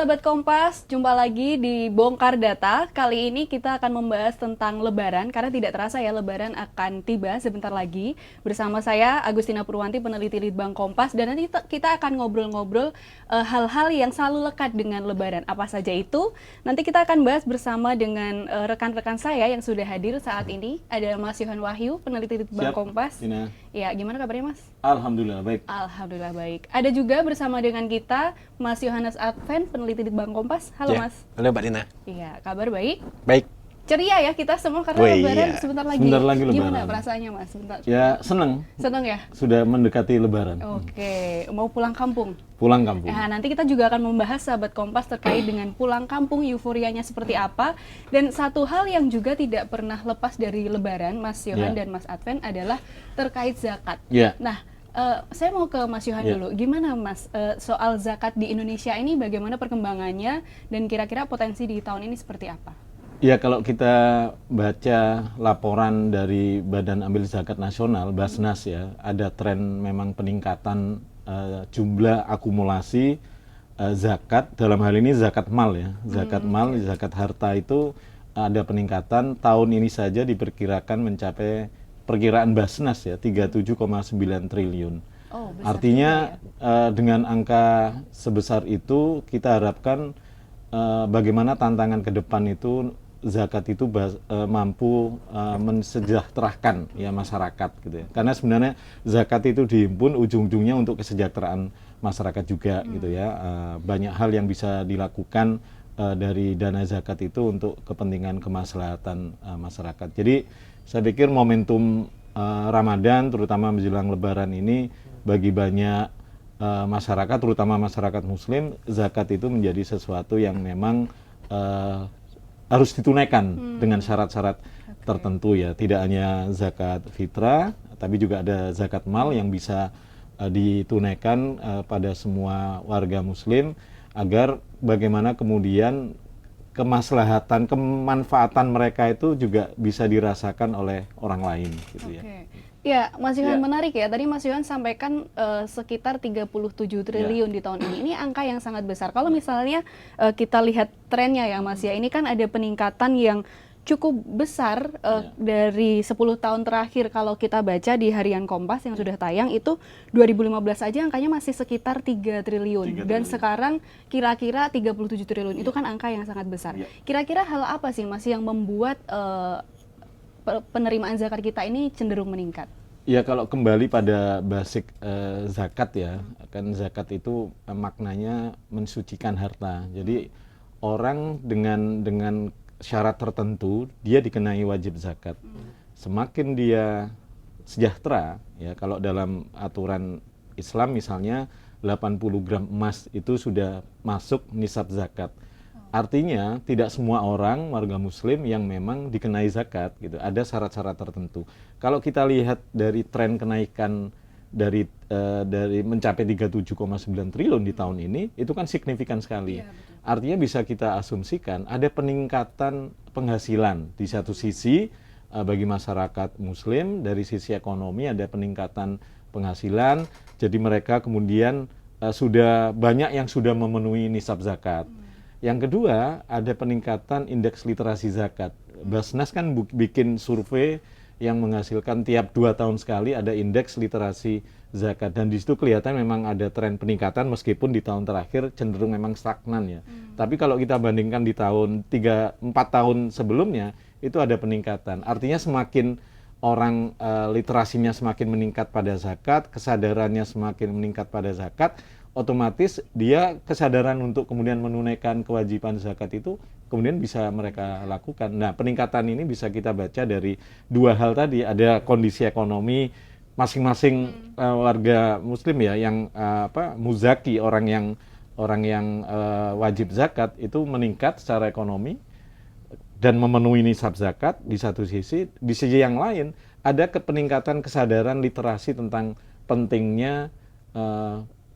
Sahabat Kompas, jumpa lagi di Bongkar Data. Kali ini kita akan membahas tentang Lebaran, karena tidak terasa ya Lebaran akan tiba sebentar lagi. Bersama saya, Agustina Purwanti, peneliti Litbang Kompas, dan nanti kita akan ngobrol-ngobrol hal-hal yang selalu lekat dengan Lebaran. Apa saja itu? Nanti kita akan bahas bersama dengan rekan-rekan saya yang sudah hadir saat ini. Ada Mas Yohan Wahyu, peneliti Litbang Kompas. Tina. Ya, gimana kabarnya Mas? Alhamdulillah baik. Alhamdulillah baik. Ada juga bersama dengan kita Mas Yohanes Advent, peneliti Litbang Kompas. Halo ya. Mas. Halo Mbak Dina. Iya, kabar baik? Baik. Ceria ya kita semua karena Lebaran sebentar lagi. Sebentar lagi Lebaran. Gimana perasaannya Mas? Sebentar. Ya senang. Senang ya? Sudah mendekati Lebaran. Oke, mau pulang kampung? Pulang kampung. Nah, nanti kita juga akan membahas sahabat Kompas terkait dengan pulang kampung, euforianya seperti apa. Dan satu hal yang juga tidak pernah lepas dari Lebaran, Mas Yohan dan Mas Advent adalah terkait zakat. Nah, saya mau ke Mas Yohan dulu. Gimana Mas soal zakat di Indonesia ini, bagaimana perkembangannya dan kira-kira potensi di tahun ini seperti apa? Ya, kalau kita baca laporan dari Badan Amil Zakat Nasional, Basnas ya, ada tren memang peningkatan jumlah akumulasi zakat, dalam hal ini zakat mal ya. Zakat mal, zakat harta itu ada peningkatan tahun ini saja diperkirakan mencapai perkiraan Basnas ya 37,9 triliun. Artinya dengan angka sebesar itu kita harapkan bagaimana tantangan ke depan itu zakat itu mampu mensejahterakan ya masyarakat gitu ya. Karena sebenarnya zakat itu dihimpun ujung-ujungnya untuk kesejahteraan masyarakat juga gitu ya. Banyak hal yang bisa dilakukan dari dana zakat itu untuk kepentingan kemaslahatan masyarakat. Jadi saya pikir momentum Ramadan terutama menjelang Lebaran ini bagi banyak masyarakat, terutama masyarakat Muslim, zakat itu menjadi sesuatu yang memang harus ditunaikan dengan syarat-syarat tertentu ya. Tidak hanya zakat fitrah, tapi juga ada zakat mal yang bisa ditunaikan pada semua warga Muslim agar bagaimana kemudian kemaslahatan, kemanfaatan mereka itu juga bisa dirasakan oleh orang lain gitu ya. Ya, Mas Yohan menarik ya. Tadi Mas Yohan sampaikan sekitar 37 triliun di tahun ini. Ini angka yang sangat besar. Kalau misalnya kita lihat trennya ya Mas ya, ini kan ada peningkatan yang cukup besar dari 10 tahun terakhir. Kalau kita baca di Harian Kompas yang sudah tayang itu 2015 aja angkanya masih sekitar 3 triliun. Dan sekarang kira-kira 37 triliun. Itu kan angka yang sangat besar. Kira-kira hal apa sih Mas yang membuat penerimaan zakat kita ini cenderung meningkat? Ya, kalau kembali pada basic zakat ya, kan zakat itu maknanya mensucikan harta. Jadi orang dengan syarat tertentu dia dikenai wajib zakat. Semakin dia sejahtera ya, kalau dalam aturan Islam misalnya 80 gram emas itu sudah masuk nisab zakat. Artinya tidak semua orang warga Muslim yang memang dikenai zakat gitu. Ada syarat-syarat tertentu. Kalau kita lihat dari tren kenaikan dari mencapai 37,9 triliun di tahun ini, itu kan signifikan sekali. Artinya bisa kita asumsikan ada peningkatan penghasilan di satu sisi bagi masyarakat Muslim, dari sisi ekonomi ada peningkatan penghasilan. Jadi mereka kemudian sudah banyak yang sudah memenuhi nisab zakat. Yang kedua, ada peningkatan indeks literasi zakat. Basnas kan bikin survei yang menghasilkan tiap 2 tahun sekali ada indeks literasi zakat. Dan di situ kelihatan memang ada tren peningkatan meskipun di tahun terakhir cenderung memang stagnan ya. Tapi kalau kita bandingkan di tahun 3-4 tahun sebelumnya, itu ada peningkatan. Artinya semakin orang literasinya semakin meningkat pada zakat, kesadarannya semakin meningkat pada zakat, otomatis dia kesadaran untuk kemudian menunaikan kewajiban zakat itu kemudian bisa mereka lakukan. Nah, peningkatan ini bisa kita baca dari dua hal tadi. Ada kondisi ekonomi masing-masing warga Muslim ya, yang muzaki, orang yang wajib zakat itu meningkat secara ekonomi dan memenuhi nisab zakat di satu sisi. Di sisi yang lain ada peningkatan kesadaran literasi tentang pentingnya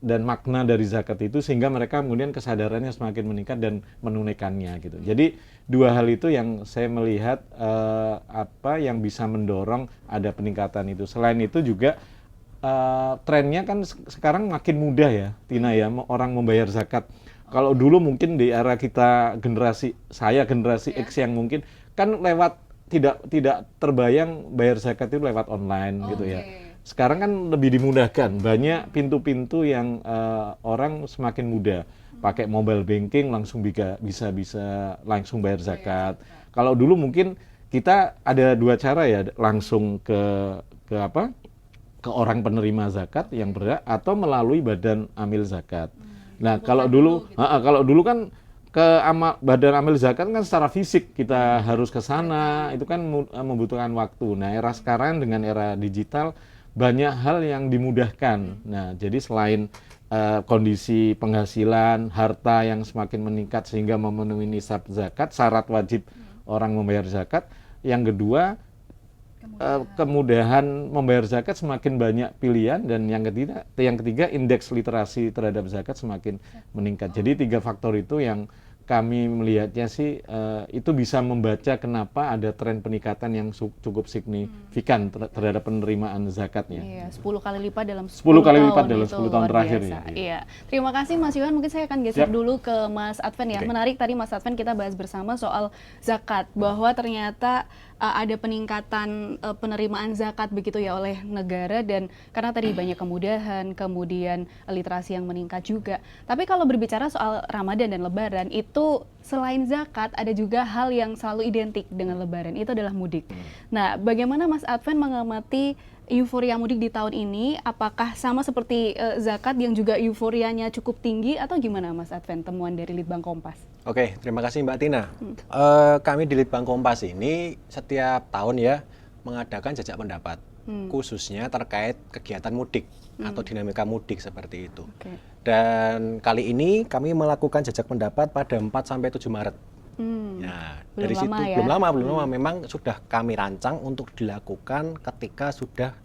dan makna dari zakat itu, sehingga mereka kemudian kesadarannya semakin meningkat dan menunaikannya gitu. Jadi dua hal itu yang saya melihat yang bisa mendorong ada peningkatan itu. Selain itu juga trennya kan sekarang makin mudah ya, Tina ya, orang membayar zakat. Kalau dulu mungkin di era kita generasi X yang mungkin kan lewat tidak terbayang bayar zakat itu lewat online gitu ya. Sekarang kan lebih dimudahkan, banyak pintu-pintu yang orang semakin mudah pakai mobile banking langsung bisa langsung bayar zakat. Kalau dulu mungkin kita ada dua cara ya, langsung ke apa? Ke orang penerima zakat yang berhak atau melalui badan amil zakat. Nah, kalau dulu kan badan amil zakat kan secara fisik kita harus ke sana, itu kan membutuhkan waktu. Nah, era sekarang dengan era digital banyak hal yang dimudahkan. Nah, jadi selain kondisi penghasilan, harta yang semakin meningkat sehingga memenuhi nisab zakat, syarat wajib orang membayar zakat. Yang kedua, kemudahan membayar zakat semakin banyak pilihan, dan yang ketiga indeks literasi terhadap zakat semakin meningkat. Jadi 3 faktor itu yang kami melihatnya sih itu bisa membaca kenapa ada tren peningkatan yang cukup signifikan terhadap penerimaan zakatnya. Iya, 10 kali lipat dalam 10 kali tahun lipat dalam itu 10 tahun luar terakhir biasa. ya. Iya. Terima kasih Mas Yohan, mungkin saya akan geser Siap. dulu ke Mas Adven ya. Oke. Menarik tadi Mas Adven kita bahas bersama soal zakat, bahwa ternyata ada peningkatan penerimaan zakat begitu ya oleh negara, dan karena tadi banyak kemudahan, kemudian literasi yang meningkat juga. Tapi kalau berbicara soal Ramadan dan Lebaran, itu selain zakat ada juga hal yang selalu identik dengan Lebaran, itu adalah mudik. Nah, bagaimana Mas Adven mengamati euforia mudik di tahun ini? Apakah sama seperti zakat yang juga euforianya cukup tinggi, atau gimana Mas Adven, temuan dari Litbang Kompas? Oke, terima kasih Mbak Tina. Kami di Litbang Kompas ini setiap tahun ya mengadakan jajak pendapat, khususnya terkait kegiatan mudik atau dinamika mudik seperti itu. Oke. Dan kali ini kami melakukan jajak pendapat pada 4-7 Maret. Nah, Belum dari situ lama ya? belum lama, memang sudah kami rancang untuk dilakukan ketika sudah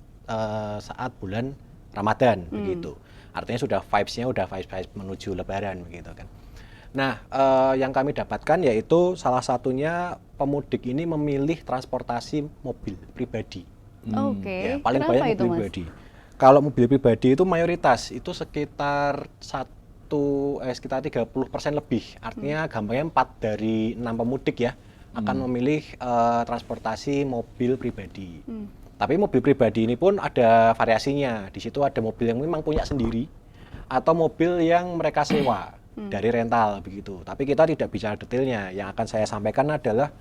saat bulan Ramadan begitu. Artinya sudah vibes-nya udah vibes menuju Lebaran begitu kan. Nah, yang kami dapatkan yaitu salah satunya pemudik ini memilih transportasi mobil pribadi. Oke. Ya, paling Kenapa banyak itu, mobil Mas? pribadi. Kalau mobil pribadi itu mayoritas itu sekitar sekitar 30% lebih. Artinya gampangnya 4 dari 6 pemudik ya akan memilih transportasi mobil pribadi. Tapi mobil pribadi ini pun ada variasinya. Di situ ada mobil yang memang punya sendiri atau mobil yang mereka sewa dari rental begitu. Tapi kita tidak bicara detailnya. Yang akan saya sampaikan adalah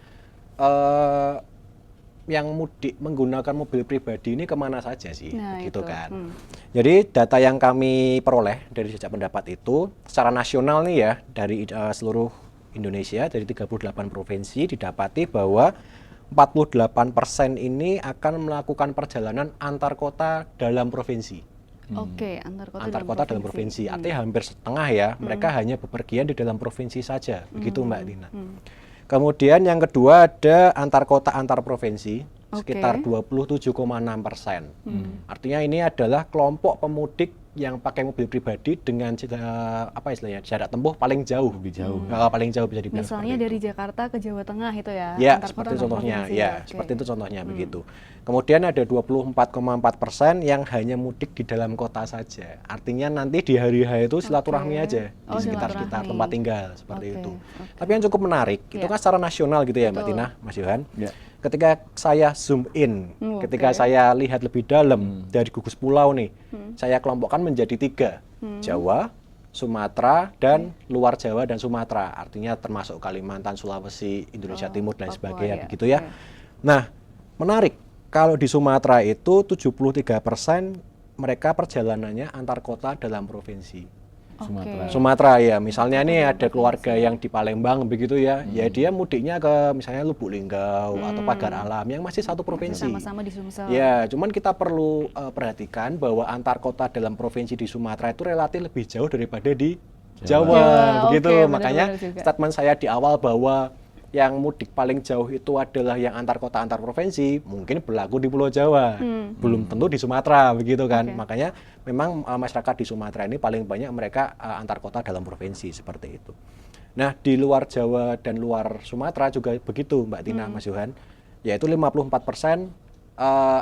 yang mudik menggunakan mobil pribadi ini kemana saja sih, Nah, gitu itu. kan. Jadi data yang kami peroleh dari jajak pendapat itu secara nasional nih ya, dari seluruh Indonesia, dari 38 provinsi didapati bahwa 48% ini akan melakukan perjalanan antar kota dalam provinsi. Oke, Antar kota dalam provinsi. Artinya hampir setengah ya, mereka hanya bepergian di dalam provinsi saja, begitu Mbak Dina. Kemudian yang kedua ada antar kota antar provinsi, sekitar 27,6%. Artinya ini adalah kelompok pemudik yang pakai mobil pribadi dengan apa istilahnya, jarak tempuh paling jauh. Lebih jauh. Paling jauh bisa dibilang. Misalnya seperti dari itu. Jakarta ke Jawa Tengah itu ya? Ya, antar seperti kota, antar contohnya. provinsi. Ya, Oke. seperti itu contohnya begitu. Kemudian ada 24,4% yang hanya mudik di dalam kota saja. Artinya nanti di hari H itu silaturahmi aja Oh, di sekitar silaturahmi. tempat tinggal seperti Oke, itu. oke. Tapi yang cukup menarik itu Ya. kan secara nasional gitu ya Mbak Betul. Tina, Mas Yohan. Ya. Ketika saya zoom in, ketika Oke. saya lihat lebih dalam dari gugus pulau nih, saya kelompokkan menjadi 3, Jawa, Sumatera, dan luar Jawa dan Sumatera. Artinya termasuk Kalimantan, Sulawesi, Indonesia Timur dan Papua, sebagainya ya. begitu ya. Oke. Nah, menarik kalau di Sumatera itu 73% mereka perjalanannya antar kota dalam provinsi. Sumatera. Sumatera ya, misalnya nih ada keluarga yang di Palembang begitu ya, ya dia mudiknya ke misalnya Lubuk Linggau atau Pagar Alam yang masih satu provinsi. Sama-sama di Sumsel. Ya, cuman kita perlu perhatikan bahwa antar kota dalam provinsi di Sumatera itu relatif lebih jauh daripada di Jawa, Jawa, begitu. oke, Makanya benar-benar juga. statement saya di awal bahwa yang mudik paling jauh itu adalah yang antar kota antar provinsi, mungkin berlaku di Pulau Jawa, belum tentu di Sumatera, begitu kan. Oke. Makanya memang masyarakat di Sumatera ini paling banyak mereka antar kota dalam provinsi seperti itu. Nah, di luar Jawa dan luar Sumatera juga begitu, Mbak Tina, Mas Yohan, yaitu 54%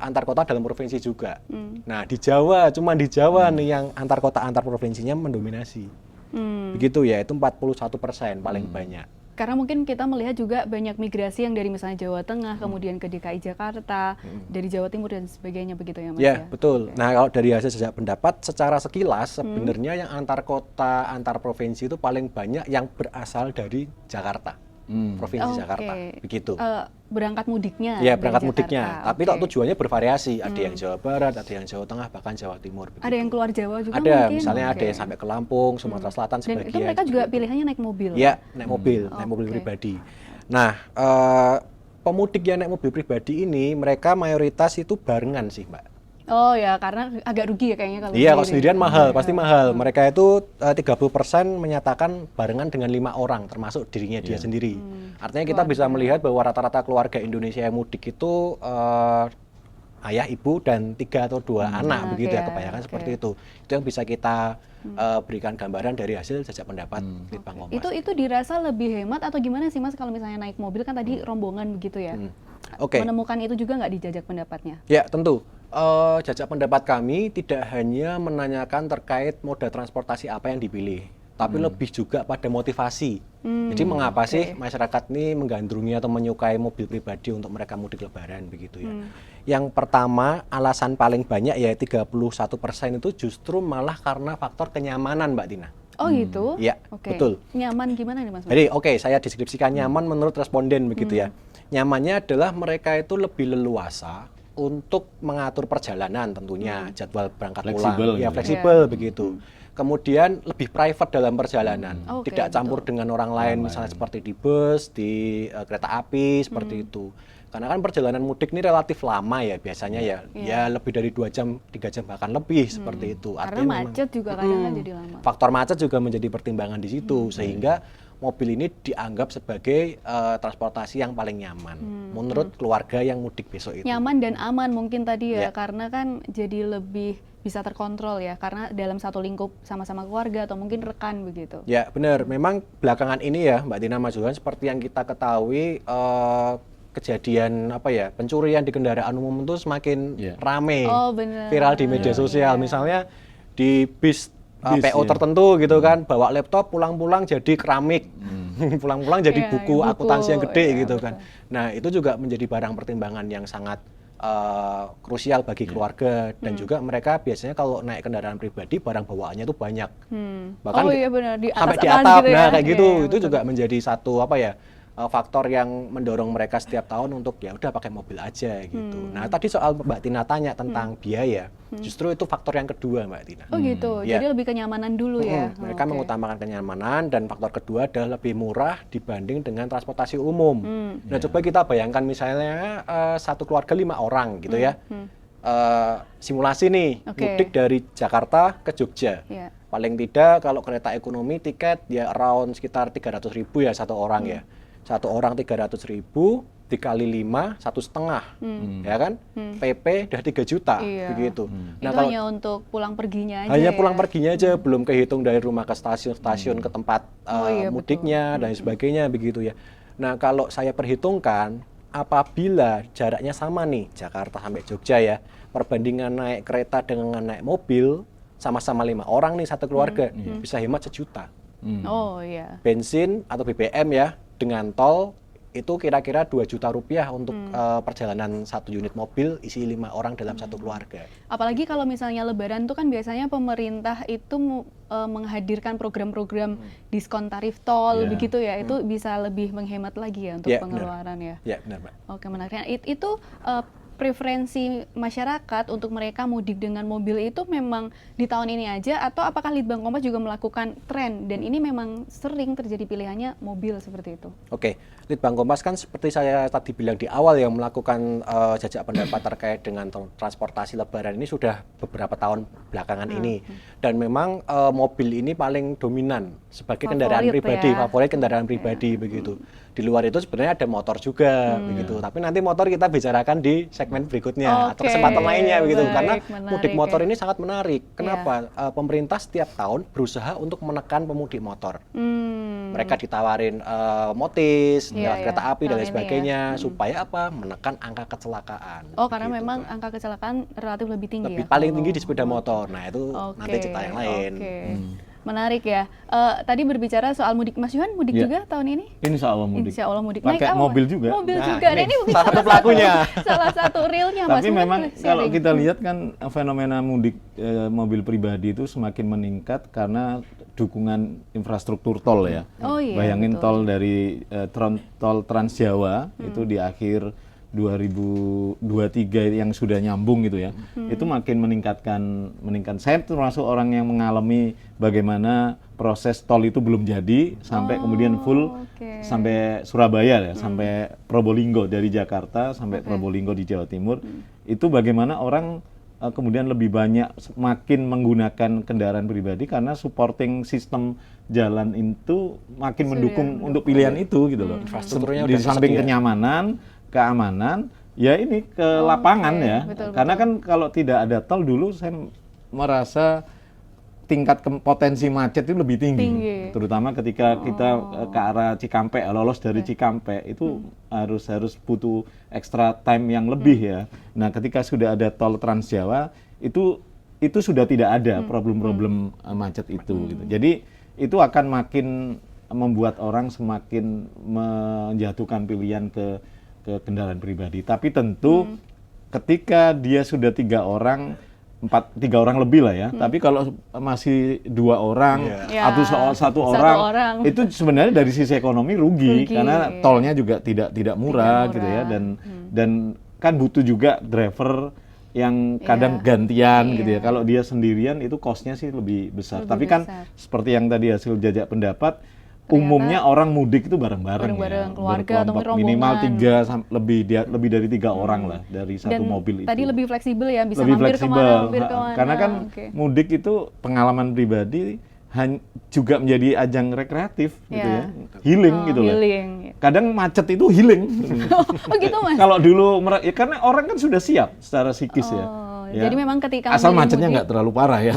antar kota dalam provinsi juga. Nah, di Jawa, cuma di Jawa nih yang antar kota antar provinsinya mendominasi. Begitu ya, itu 41% paling banyak. Karena mungkin kita melihat juga banyak migrasi yang dari misalnya Jawa Tengah, kemudian ke DKI Jakarta, dari Jawa Timur dan sebagainya begitu ya Mas ya? Ya, betul. Nah, kalau dari hasil jajak pendapat secara sekilas sebenarnya yang antar kota, antar provinsi itu paling banyak yang berasal dari Jakarta. Provinsi Jakarta, begitu. Berangkat mudiknya? Ya, berangkat mudiknya. Tapi Oke. tujuannya bervariasi. Ada yang Jawa Barat, ada yang Jawa Tengah, bahkan Jawa Timur. Begitu. Ada yang keluar Jawa juga Ada, mungkin? misalnya ada Oke. yang sampai ke Lampung, Sumatera Selatan, Dan sebagian. itu mereka juga pilihannya naik mobil? Ya, naik mobil Oke. pribadi. Nah, pemudik yang naik mobil pribadi ini, mereka mayoritas itu barengan sih, Mbak. Oh ya, karena agak rugi ya kayaknya kalau Iya, kalau sendiri. sendirian mahal, pasti mahal. Mereka itu 30% menyatakan barengan dengan 5 orang, termasuk dirinya dia sendiri. Artinya kita bisa melihat bahwa rata-rata keluarga Indonesia yang mudik itu ayah, ibu, dan 3 atau 2 anak, begitu ya, ya, kebanyakan oke. seperti itu. Itu yang bisa kita berikan gambaran dari hasil jajak pendapat Litbang Kompas. Itu dirasa lebih hemat atau gimana sih Mas kalau misalnya naik mobil kan tadi rombongan begitu ya? Oke. Menemukan itu juga nggak di jajak pendapatnya? Ya, tentu. Jajak pendapat kami tidak hanya menanyakan terkait moda transportasi apa yang dipilih, tapi lebih juga pada motivasi. Jadi mengapa sih masyarakat ini menggandrungi atau menyukai mobil pribadi untuk mereka mudik lebaran begitu ya. Yang pertama, alasan paling banyak ya 31% itu justru malah karena faktor kenyamanan, Mbak Tina. Oh gitu? Iya, Oke. betul. Nyaman gimana nih Mas? Jadi saya deskripsikan nyaman menurut responden begitu ya. Nyamannya adalah mereka itu lebih leluasa untuk mengatur perjalanan tentunya, jadwal berangkat Fleksibel pulang, ya gitu. fleksibel begitu. Kemudian lebih private dalam perjalanan, Oke, tidak campur dengan orang lain, misalnya seperti di bus, di kereta api, seperti itu. Karena kan perjalanan mudik ini relatif lama ya biasanya ya lebih dari 2 jam, 3 jam bahkan lebih seperti itu. Karena Artinya memang- macet juga kadang kan jadi lama. faktor macet juga menjadi pertimbangan di situ sehingga mobil ini dianggap sebagai transportasi yang paling nyaman menurut keluarga yang mudik besok itu. Nyaman dan aman mungkin tadi ya, Ya. karena kan jadi lebih bisa terkontrol ya, karena dalam satu lingkup sama-sama keluarga atau mungkin rekan begitu. Ya benar, memang belakangan ini ya Mbak Tina Mas Johan, seperti yang kita ketahui kejadian pencurian di kendaraan umum itu semakin rame, Oh benar. viral di media sosial. Misalnya di bis PO ya. tertentu gitu kan, bawa laptop pulang-pulang jadi keramik, pulang-pulang jadi Iya, buku buku, akuntansi yang gede iya, gitu betul. kan. Nah itu juga menjadi barang pertimbangan yang sangat krusial bagi keluarga dan juga mereka biasanya kalau naik kendaraan pribadi barang bawaannya itu banyak. Bahkan Oh iya benar, di atas sampai di atas atap, gitu ya. nah kayak gitu. Iya, iya, Itu betul. juga menjadi satu faktor yang mendorong mereka setiap tahun untuk ya udah pakai mobil aja gitu. Nah tadi soal Mbak Tina tanya tentang biaya, justru itu faktor yang kedua Mbak Tina. Oh gitu, Ya. jadi lebih kenyamanan dulu ya. Mereka Oke. mengutamakan kenyamanan dan faktor kedua adalah lebih murah dibanding dengan transportasi umum. Nah coba kita bayangkan misalnya satu keluarga 5 orang gitu ya. Simulasi nih Oke. mudik dari Jakarta ke Jogja. Iya. Paling tidak kalau kereta ekonomi tiket ya around sekitar 300.000 ya satu orang ya. Satu orang 300.000 dikali 5 1,5 ya kan? PP udah 3 juta Iya. begitu. Itu hanya untuk pulang perginya aja hanya ya? pulang perginya aja, belum kehitung dari rumah ke stasiun ke tempat Oh iya, mudiknya dan sebagainya begitu ya. Nah kalau saya perhitungkan apabila jaraknya sama nih Jakarta sampai Jogja ya, perbandingan naik kereta dengan naik mobil sama-sama 5 orang nih satu keluarga bisa hemat 1 juta. Oh iya. Bensin atau BBM ya dengan tol itu kira-kira 2 juta rupiah untuk perjalanan satu unit mobil isi 5 orang dalam satu keluarga. Apalagi kalau misalnya Lebaran tuh kan biasanya pemerintah itu menghadirkan program-program diskon tarif tol Ya. begitu ya, itu bisa lebih menghemat lagi ya untuk Ya, benar. pengeluaran ya. Ya benar Mbak. Oke, menarik. Nah, itu preferensi masyarakat untuk mereka mudik dengan mobil itu memang di tahun ini aja atau apakah Litbang Kompas juga melakukan tren dan ini memang sering terjadi pilihannya mobil seperti itu? Oke, Litbang Kompas kan seperti saya tadi bilang di awal yang melakukan jajak pendapat terkait dengan transportasi Lebaran ini sudah beberapa tahun belakangan ini dan memang mobil ini paling dominan sebagai kendaraan Favorit pribadi, ya. favorit kendaraan pribadi begitu. Di luar itu sebenarnya ada motor juga begitu, tapi nanti motor kita bicarakan di segmen berikutnya atau Oke, kesempatan lainnya begitu baik, karena menarik mudik motor ya. ini sangat menarik. Kenapa? Pemerintah setiap tahun berusaha untuk menekan pemudik motor. Mereka ditawarin motis, Iya, kereta iya. api dan Tahun lain ini sebagainya supaya apa? Menekan angka kecelakaan. Oh, karena Begitu, memang Mbak. angka kecelakaan relatif lebih tinggi lebih ya? paling kalau tinggi di sepeda mobil. motor. Nah, itu nanti cerita yang lain. Oke. Menarik ya. Tadi berbicara soal mudik, Mas Yohan mudik Ya. juga tahun ini? Insya Allah mudik. Insya Allah mudik. Pakai apa, mobil Mas? juga. Mobil Nah, juga. Nah, ini ini mungkin salah satu pelakunya. salah satu realnya, Mas. Tapi Mungkin memang boleh kalau sharing. kita lihat kan fenomena mudik mobil pribadi itu semakin meningkat karena dukungan infrastruktur tol ya. Oh iya, Bayangin betul. tol dari tol Trans Jawa itu di akhir 2023 yang sudah nyambung gitu ya. Itu makin meningkat. Saya termasuk orang yang mengalami bagaimana proses tol itu belum jadi sampai kemudian full oke. sampai Surabaya ya, sampai Probolinggo, dari Jakarta sampai Probolinggo di Jawa Timur. Itu bagaimana orang kemudian lebih banyak makin menggunakan kendaraan pribadi karena supporting sistem jalan itu makin mendukung untuk pilihan itu gitu loh. Infrastrukturnya Di udah samping tersedia. kenyamanan, keamanan, ya ini ke lapangan oke. ya. Betul, Karena kan kalau tidak ada tol dulu saya merasa tingkat potensi macet itu lebih tinggi. Tinggi. Terutama ketika kita ke arah Cikampek, lolos dari Cikampek itu harus butuh extra time yang lebih ya. Nah, ketika sudah ada tol Trans Jawa itu sudah tidak ada problem-problem macet itu gitu. Jadi itu akan makin membuat orang semakin menjatuhkan pilihan ke kendaraan pribadi. Tapi tentu ketika dia sudah tiga orang lebih lah ya. Tapi kalau masih 2 orang Ya, atau satu satu orang, orang. itu sebenarnya dari sisi ekonomi rugi, Rugi, karena iya. tolnya juga tidak murah gitu ya, murah. dan kan butuh juga driver yang kadang gantian gitu ya. Kalau dia sendirian itu cost-nya sih lebih besar. Lebih Tapi kan besar. seperti yang tadi hasil jajak pendapat, umumnya orang mudik itu bareng-bareng Bareng-bareng, ya, keluarga atau berkelompok, rombongan. minimal lebih dari 3 orang lah dari satu Dan mobil itu. tadi lebih fleksibel ya, bisa Lebih mampir fleksibel. kemana, mampir Ha, kemana. karena kan Oke. mudik itu pengalaman pribadi juga menjadi ajang rekreatif gitu Ya. ya, healing Oh, gitu loh. healing. Kadang macet itu healing. Oh gitu, Mas? Kalau dulu ya karena orang kan sudah siap secara psikis ya. Oh, Ya. jadi memang ketika asal memilih macetnya mudik- nggak terlalu parah ya.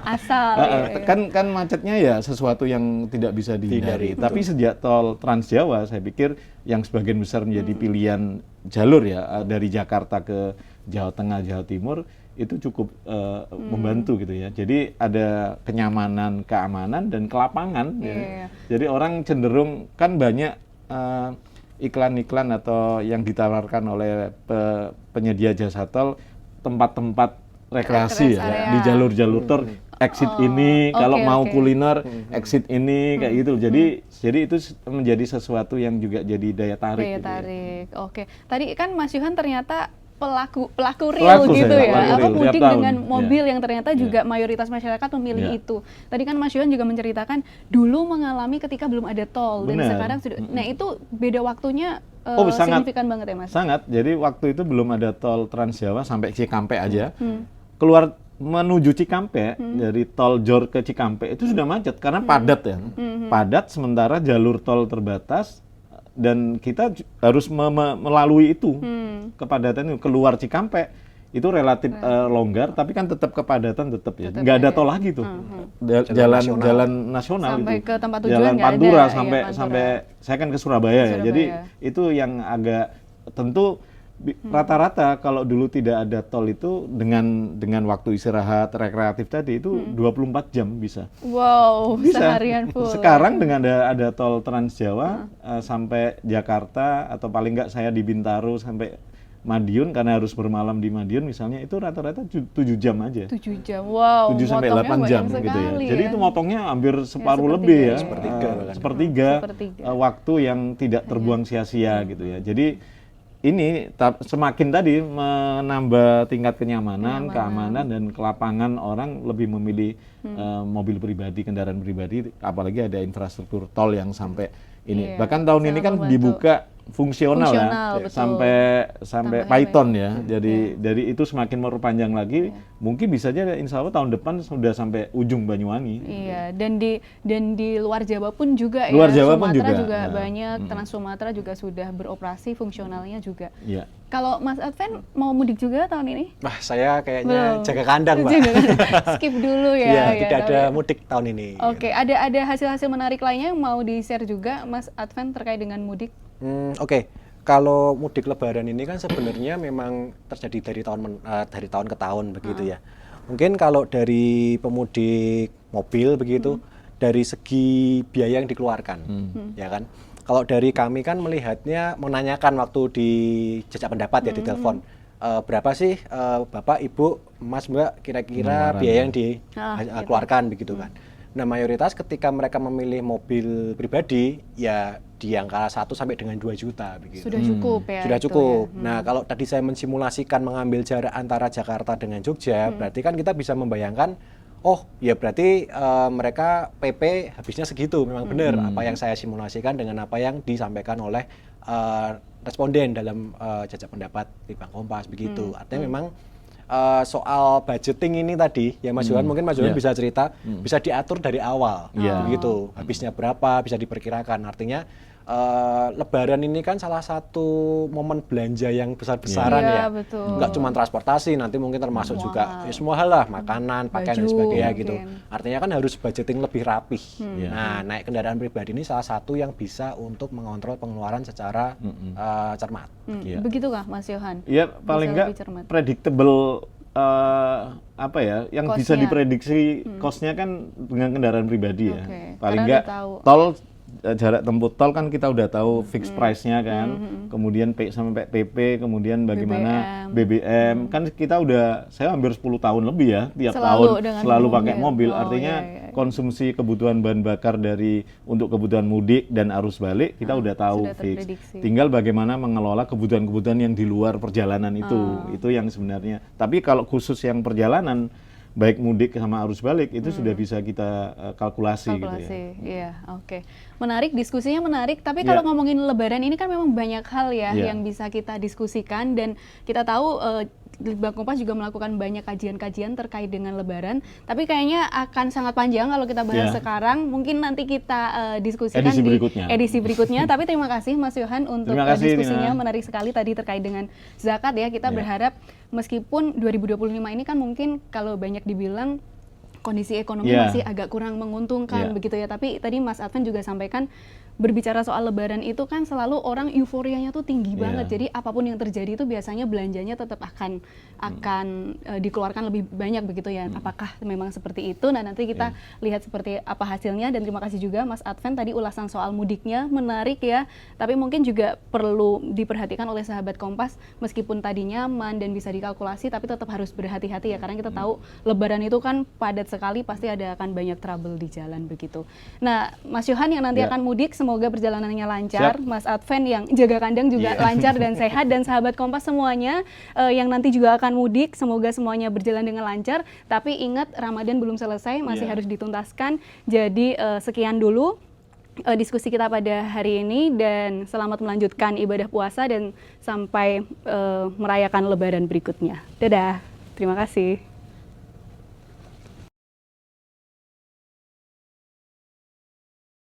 asal ya, ya. Kan macetnya ya sesuatu yang tidak bisa dihindari. Betul. Tapi sejak tol Trans Jawa, saya pikir yang sebagian besar menjadi pilihan jalur ya dari Jakarta ke Jawa Tengah, Jawa Timur itu cukup membantu gitu ya. Jadi ada kenyamanan, keamanan dan kelapangan. Iya. Ya. Jadi orang cenderung kan banyak iklan-iklan atau yang ditawarkan oleh penyedia jasa tol, tempat-tempat rekreasi Rest ya, area. di jalur-jalur tol, exit ini, kalau oke, mau oke. kuliner, exit ini, kayak gitu. Jadi itu menjadi sesuatu yang juga jadi daya tarik. Daya gitu ya. tarik. Oke. Tadi kan Mas Yohan ternyata pelaku Pelaku real gitu saya, ya. pelaku Apa real, mudik tiap tahun. dengan Ya. mobil yang ternyata Ya. juga mayoritas masyarakat memilih Ya. itu. Tadi kan Mas Yohan juga menceritakan dulu mengalami ketika belum ada tol dan Benar. sekarang sudah. Nah, itu beda waktunya Sangat. signifikan banget ya, Mas. Sangat. Jadi waktu itu belum ada tol Trans Jawa sampai Cikampek aja. Keluar menuju Cikampek dari tol Jor ke Cikampek itu sudah macet karena padat ya. Padat sementara jalur tol terbatas dan kita harus melalui itu. Kepadatan itu keluar Cikampek itu relatif longgar tapi kan tetap kepadatan tetap ya. Nggak ada tol lagi tuh. Jalan nasional Sampai itu. ke tempat tujuan Jalan nggak ada, Pantura iya, sampai Pantura. sampai saya kan ke Surabaya ya. Jadi Surabaya. itu yang agak tentu rata-rata kalau dulu tidak ada tol itu dengan waktu istirahat rekreatif tadi itu 24 jam bisa. Wow, Bisa. seharian full. Sekarang dengan ada tol Trans Jawa sampai Jakarta atau paling nggak saya di Bintaro sampai Madiun karena harus bermalam di Madiun misalnya itu rata-rata 7 jam aja. 7 jam. Wow, 7 sampai motongnya 8 jam banyak gitu ya. sekali Jadi ya. itu motongnya hampir separuh sepertiga lebih ya. ya. Sepertiga bahkan. Sepertiga Sepertiga. waktu yang tidak terbuang sia-sia gitu ya. Jadi ini semakin tadi menambah tingkat kenyamanan, keamanan dan kelapangan orang lebih memilih mobil pribadi, kendaraan pribadi apalagi ada infrastruktur tol yang sampai ini. Iya, Bahkan tahun ini sangat kan membantu. dibuka fungsional ya Betul. sampai Tambahnya Python banyak. ya. Dari itu semakin memperpanjang lagi, mungkin bisa aja insya Allah tahun depan sudah sampai ujung Banyuwangi. Iya, dan di luar Jawa pun juga Luar ya. Jawa pun Sumatera juga. juga Nah, banyak, Trans Sumatera juga sudah beroperasi fungsionalnya juga. Iya. Kalau Mas Adven mau mudik juga tahun ini? Wah, saya kayaknya Belum. jaga kandang, Mbak. Jaga kandang. Skip dulu ya. Iya, ya, tidak ada tapi- mudik tahun ini. Oke, ada hasil-hasil menarik lainnya yang mau di-share juga Mas Adven terkait dengan mudik? Oke. Kalau mudik Lebaran ini kan sebenarnya memang terjadi dari tahun ke tahun begitu ya. Mungkin kalau dari pemudik mobil begitu. Dari segi biaya yang dikeluarkan, ya kan? Kalau dari kami kan melihatnya, menanyakan waktu di jejak pendapat ya di telepon, berapa sih Bapak, Ibu, Mas, Mbak kira-kira biaya yang dikeluarkan begitu kan? Nah, mayoritas ketika mereka memilih mobil pribadi ya di angka 1 sampai dengan 2 juta begitu. Sudah cukup ya. Sudah itu cukup. ya. Nah, kalau tadi saya mensimulasikan mengambil jarak antara Jakarta dengan Jogja, berarti kan kita bisa membayangkan, oh ya berarti mereka PP habisnya segitu. Memang benar apa yang saya simulasikan dengan apa yang disampaikan oleh responden dalam jajak pendapat di Bank Kompas begitu. Artinya memang soal budgeting ini tadi ya Mas Johan, mungkin Mas Johan bisa cerita, bisa diatur dari awal begitu, habisnya berapa bisa diperkirakan. Artinya Lebaran ini kan salah satu momen belanja yang besar-besaran ya, betul. Nggak cuma transportasi, nanti mungkin termasuk juga ya semua hal lah, makanan, pakaian dan sebagainya gitu. Artinya kan harus budgeting lebih rapih. Nah, naik kendaraan pribadi ini salah satu yang bisa untuk mengontrol pengeluaran secara cermat. Begitu kah Mas Yohan? Iya, paling nggak predictable apa ya, yang bisa diprediksi cost-nya kan dengan kendaraan pribadi ya. Paling nggak tol, jarak tempuh tol kan kita udah tahu fixed price-nya kan, kemudian sampai PP, kemudian bagaimana BBM, kan kita udah, saya hampir 10 tahun lebih ya, tiap tahun selalu pakai mobil, artinya konsumsi kebutuhan bahan bakar untuk kebutuhan mudik dan arus balik kita udah tahu fix. Tinggal bagaimana mengelola kebutuhan-kebutuhan yang di luar perjalanan itu yang sebenarnya. Tapi kalau khusus yang perjalanan baik mudik sama arus balik itu sudah bisa kita kalkulasi gitu ya. Iya, oke. Menarik, diskusinya menarik, tapi kalau ngomongin Lebaran ini kan memang banyak hal ya yang bisa kita diskusikan, dan kita tahu Bank Kompas juga melakukan banyak kajian-kajian terkait dengan Lebaran, tapi kayaknya akan sangat panjang kalau kita bahas sekarang. Mungkin nanti kita diskusikan di edisi berikutnya. Tapi terima kasih Mas Yohan untuk diskusinya, menarik sekali tadi terkait dengan zakat ya. Kita berharap meskipun 2025 ini kan mungkin kalau banyak dibilang kondisi ekonomi masih agak kurang menguntungkan begitu ya, tapi tadi Mas Adven juga sampaikan, berbicara soal Lebaran itu kan selalu orang euforianya tuh tinggi banget, jadi apapun yang terjadi itu biasanya belanjanya tetap akan dikeluarkan lebih banyak begitu ya. Apakah memang seperti itu? Nah, nanti kita lihat seperti apa hasilnya. Dan terima kasih juga Mas Adven, tadi ulasan soal mudiknya menarik ya, tapi mungkin juga perlu diperhatikan oleh sahabat Kompas, meskipun tadi nyaman dan bisa dikalkulasi, tapi tetap harus berhati-hati ya, karena kita tahu Lebaran itu kan padat sekali, pasti akan banyak trouble di jalan begitu. Nah, Mas Yohan yang nanti akan mudik, semoga perjalanannya lancar. Mas Adven yang jaga kandang juga lancar dan sehat, dan sahabat Kompas semuanya yang nanti juga akan mudik, semoga semuanya berjalan dengan lancar. Tapi ingat, Ramadan belum selesai, masih harus dituntaskan. Jadi sekian dulu diskusi kita pada hari ini, dan selamat melanjutkan ibadah puasa dan sampai merayakan Lebaran berikutnya. Dadah, terima kasih.